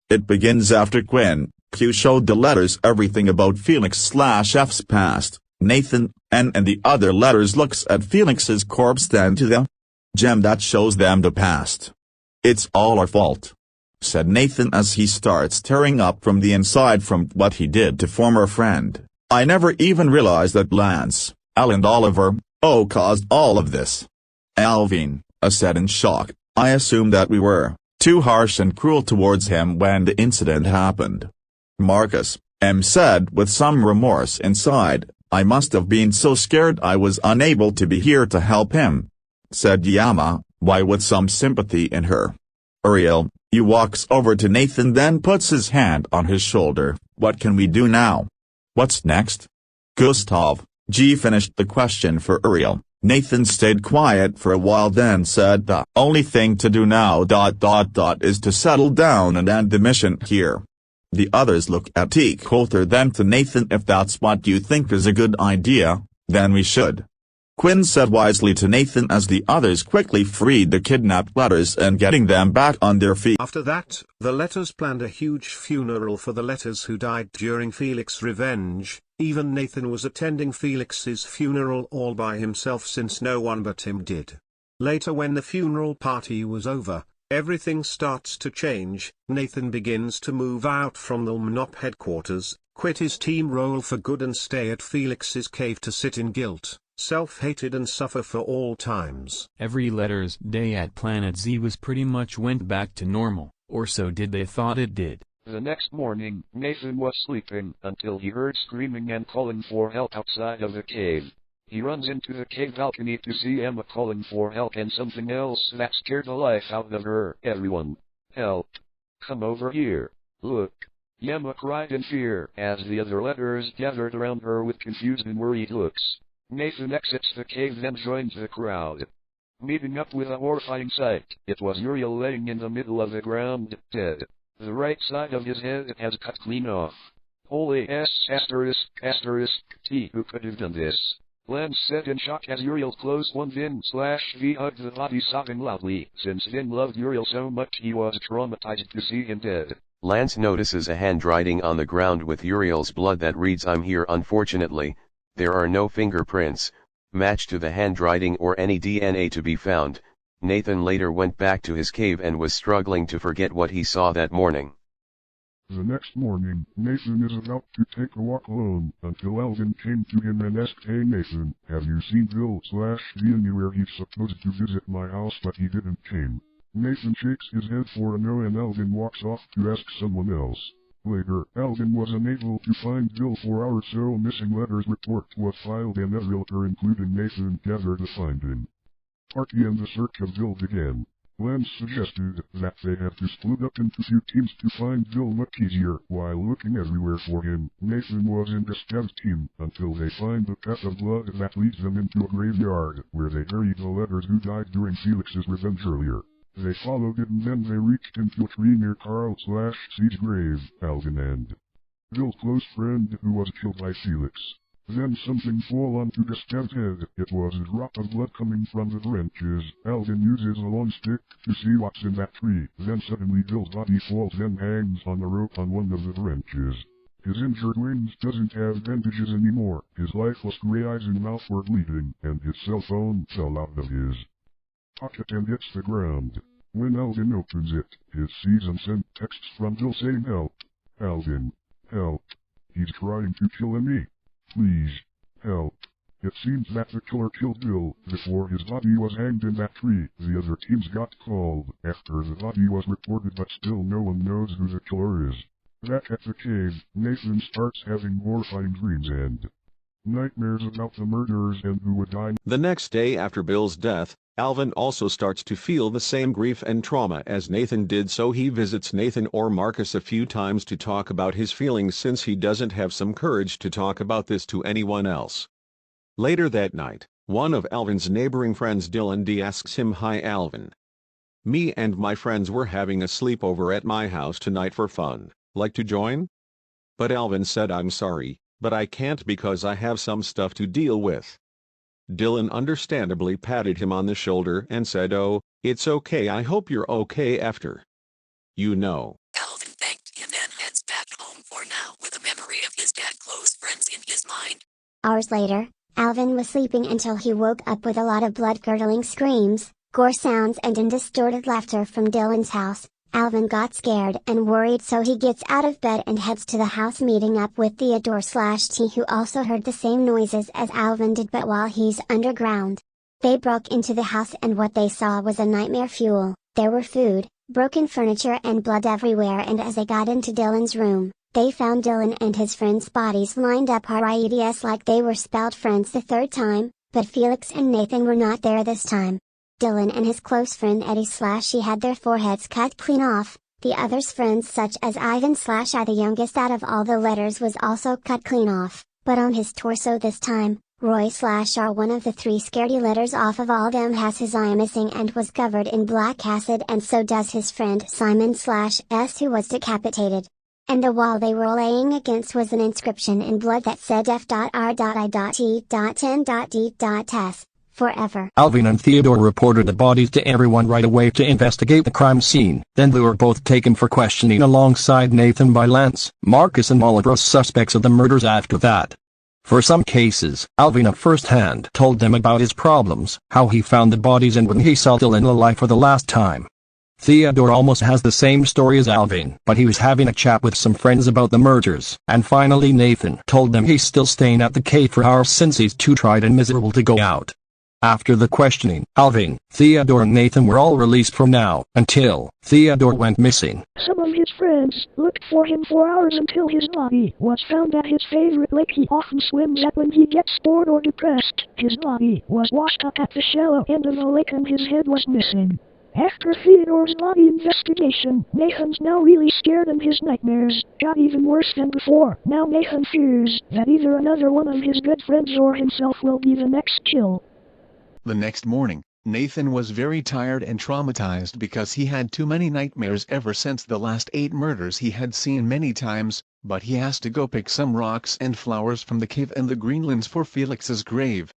It begins after Q showed the letters everything about Felix/F's past. Nathan, N and the other letters looks at Felix's corpse then to the gem that shows them the past. "It's all our fault," said Nathan as he starts tearing up from the inside from what he did to former friend. "I never even realized that Lance, Al and Oliver, caused all of this." Alvin, said in shock, "I assumed that we were too harsh and cruel towards him when the incident happened." Marcus, said with some remorse inside, "I must have been so scared I was unable to be here to help him," said Yama, why with some sympathy in her. Uriel, walks over to Nathan then puts his hand on his shoulder. "What can we do now?" "What's next?" Gustav, finished the question for Uriel. Nathan stayed quiet for a while then said the only thing to do now is to settle down and end the mission here. The others look at Coulter then to Nathan. "If that's what you think is a good idea, then we should," Quinn said wisely to Nathan as the others quickly freed the kidnapped letters and getting them back on their feet. After that, the letters planned a huge funeral for the letters who died during Felix's revenge. Even Nathan was attending Felix's funeral all by himself since no one but him did. Later when the funeral party was over, everything starts to change. Nathan begins to move out from the MNOP headquarters, quit his team role for good and stay at Felix's cave to sit in guilt, self-hated and suffer for all times. Every letter's day at Planet Z was pretty much went back to normal, or so did they thought it did. The next morning, Nathan was sleeping until he heard screaming and calling for help outside of the cave. He runs into the cave balcony to see Emma calling for help and something else that scared the life out of her. "Everyone, help. Come over here. Look." Emma cried in fear as the other letters gathered around her with confused and worried looks. Nathan exits the cave then joins the crowd. Meeting up with a horrifying sight, it was Uriel laying in the middle of the ground, dead. The right side of his head has cut clean off. Holy S***, who could have done this? Lance said in shock as Uriel closed one Vin/V hugged the body sobbing loudly. Since Vin loved Uriel so much he was traumatized to see him dead. Lance notices a handwriting on the ground with Uriel's blood that reads "I'm here." Unfortunately, there are no fingerprints, matched to the handwriting or any DNA to be found. Nathan later went back to his cave and was struggling to forget what he saw that morning. The next morning, Nathan is about to take a walk alone, until Alvin came to him and asked, "Hey Nathan, have you seen Bill/V anywhere? He's supposed to visit my house but he didn't came." Nathan shakes his head for a no and Alvin walks off to ask someone else. Later, Alvin was unable to find Bill for hours so missing letters report was filed and every letter including Nathan gathered to find him. Party and the search of Bill began. Lance suggested that they have to split up into two teams to find Bill much easier. While looking everywhere for him, Nathan was in Gustav's team, until they find the path of blood that leads them into a graveyard, where they buried the letters who died during Felix's revenge earlier. They followed it and then they reached into a tree near Carl/C's grave, Alvin and Bill's close friend who was killed by Felix. Then something fall onto Gustav's head. It was a drop of blood coming from the branches. Alvin uses a long stick to see what's in that tree. Then suddenly Bill's body falls and hangs on a rope on one of the branches. His injured wings doesn't have bandages anymore. His lifeless gray eyes and mouth were bleeding, and his cell phone fell out of his pocket and hits the ground. When Alvin opens it, he sees and sent texts from Bill saying, "Help. Alvin. Help. He's trying to kill me. Please. Help." It seems that the killer killed Bill before his body was hanged in that tree. The other teams got called after the body was reported but still no one knows who the killer is. Back at the cave, Nathan starts having horrifying dreams and nightmares about the murderers and who would die. The next day after Bill's death, Alvin also starts to feel the same grief and trauma as Nathan did, so he visits Nathan or Marcus a few times to talk about his feelings since he doesn't have some courage to talk about this to anyone else. Later that night, one of Alvin's neighboring friends Dylan D asks him, "Hi Alvin. Me and my friends were having a sleepover at my house tonight for fun. Like to join?" But Alvin said, "I'm sorry, but I can't because I have some stuff to deal with." Dylan understandably patted him on the shoulder and said, "Oh, it's okay, I hope you're okay after. You know." Alvin thanked and then heads back home for now with a memory of his dead close friends in his mind. Hours later, Alvin was sleeping until he woke up with a lot of blood-curdling screams, gore sounds and distorted laughter from Dylan's house. Alvin got scared and worried, so he gets out of bed and heads to the house, meeting up with Theodore/T, who also heard the same noises as Alvin did, but while he's underground. They broke into the house and what they saw was a nightmare fuel. There were food, broken furniture and blood everywhere, and as they got into Dylan's room, they found Dylan and his friends' bodies lined up right like they were spelled friends the third time, but Felix and Nathan were not there this time. Dylan and his close friend Eddie/E had their foreheads cut clean off. The others' friends, such as Ivan/I, the youngest out of all the letters, was also cut clean off, but on his torso this time, Roy/R, one of the three scaredy letters off of all them, has his eye missing and was covered in black acid, and so does his friend Simon/S, who was decapitated. And the wall they were laying against was an inscription in blood that said F.R.I.T.N.D.S. Forever. Alvin and Theodore reported the bodies to everyone right away to investigate the crime scene. Then they were both taken for questioning alongside Nathan by Lance, Marcus and all of suspects of the murders after that. For some cases, Alvin firsthand told them about his problems, how he found the bodies and when he saw Dylan alive for the last time. Theodore almost has the same story as Alvin, but he was having a chat with some friends about the murders. And finally Nathan told them he's still staying at the cave for hours since he's too tired and miserable to go out. After the questioning, Alvin, Theodore and Nathan were all released for now, until Theodore went missing. Some of his friends looked for him for hours until his body was found at his favorite lake he often swims at when he gets bored or depressed. His body was washed up at the shallow end of the lake and his head was missing. After Theodore's body investigation, Nathan's now really scared and his nightmares got even worse than before. Now Nathan fears that either another one of his good friends or himself will be the next kill. The next morning, Nathan was very tired and traumatized because he had too many nightmares ever since the last 8 murders he had seen many times, but he has to go pick some rocks and flowers from the cave and the greenlands for Felix's grave.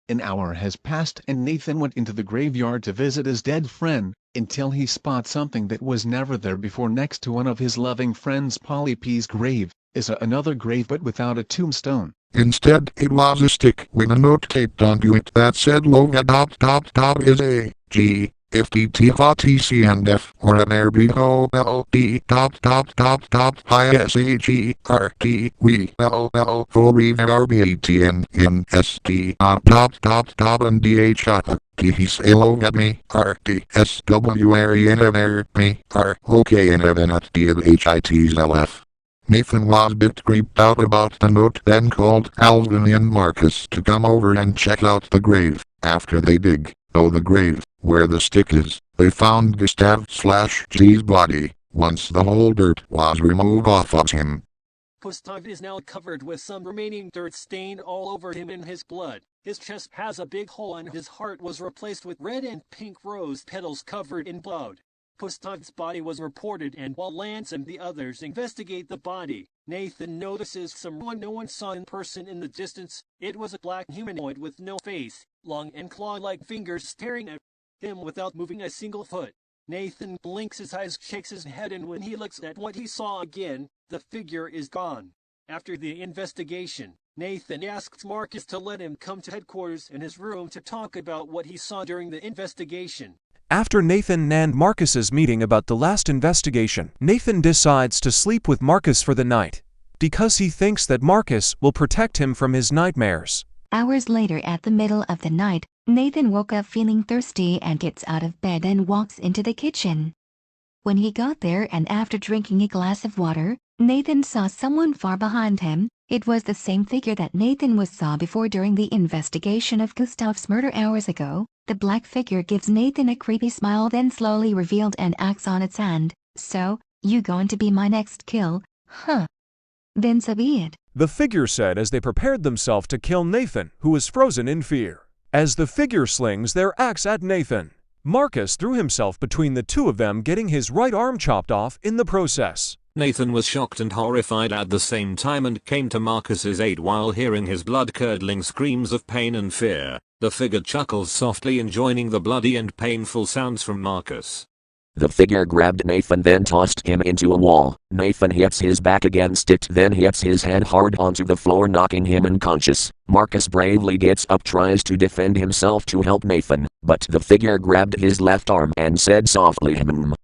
An hour has passed and Nathan went into the graveyard to visit his dead friend, until he spots something that was never there before. Next to one of his loving friends Polly P's grave, is another grave but without a tombstone. Instead, it was a stick with a note taped onto it that said Log adopt top is a G, if T T F T C and F, or an RBO L D top I S A G R T we L L for RBATN in S T top and D H T he's a log at me R T S W R E N N R me R O K N N at D L H I T L F. Nathan was a bit creeped out about the note, then called Alvin and Marcus to come over and check out the grave. After they dig, though the grave, where the stick is, they found Gustav/G's body, once the whole dirt was removed off of him. Gustav is now covered with some remaining dirt stained all over him in his blood. His chest has a big hole and his heart was replaced with red and pink rose petals covered in blood. Gustav's body was reported, and while Lance and the others investigate the body, Nathan notices someone no one saw in person in the distance. It was a black humanoid with no face, long and claw-like fingers staring at him without moving a single foot. Nathan blinks his eyes, shakes his head, and when he looks at what he saw again, the figure is gone. After the investigation, Nathan asks Marcus to let him come to headquarters in his room to talk about what he saw during the investigation. After Nathan and Marcus's meeting about the last investigation, Nathan decides to sleep with Marcus for the night, because he thinks that Marcus will protect him from his nightmares. Hours later, at the middle of the night, Nathan woke up feeling thirsty and gets out of bed and walks into the kitchen. When he got there and after drinking a glass of water, Nathan saw someone far behind him. It was the same figure that Nathan saw before during the investigation of Gustav's murder hours ago. The black figure gives Nathan a creepy smile, then slowly revealed and acts on its hand. So, you going to be my next kill, huh? Then so be it. The figure said as they prepared themselves to kill Nathan, who was frozen in fear. As the figure slings their axe at Nathan, Marcus threw himself between the two of them, getting his right arm chopped off in the process. Nathan was shocked and horrified at the same time and came to Marcus's aid while hearing his blood-curdling screams of pain and fear. The figure chuckles softly, enjoying the bloody and painful sounds from Marcus. The figure grabbed Nathan then tossed him into a wall. Nathan hits his back against it then hits his head hard onto the floor knocking him unconscious. Marcus bravely gets up tries to defend himself to help Nathan, but the figure grabbed his left arm and said softly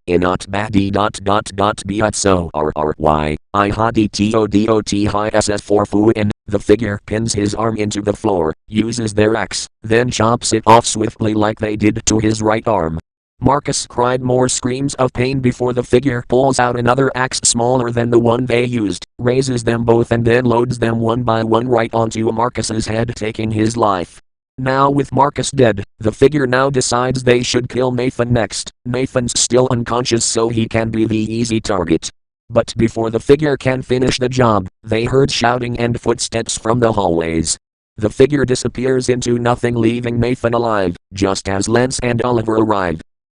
inot badi ... Biat so rry, I hadi todot hi ss for fu in. The figure pins his arm into the floor, uses their axe, then chops it off swiftly like they did to his right arm. Marcus cried more screams of pain before the figure pulls out another axe smaller than the one they used, raises them both and then loads them one by one right onto Marcus's head taking his life. Now with Marcus dead, the figure now decides they should kill Nathan next. Nathan's still unconscious so he can be the easy target. But before the figure can finish the job, they heard shouting and footsteps from the hallways. The figure disappears into nothing leaving Nathan alive. Just as Lance and Oliver arrive,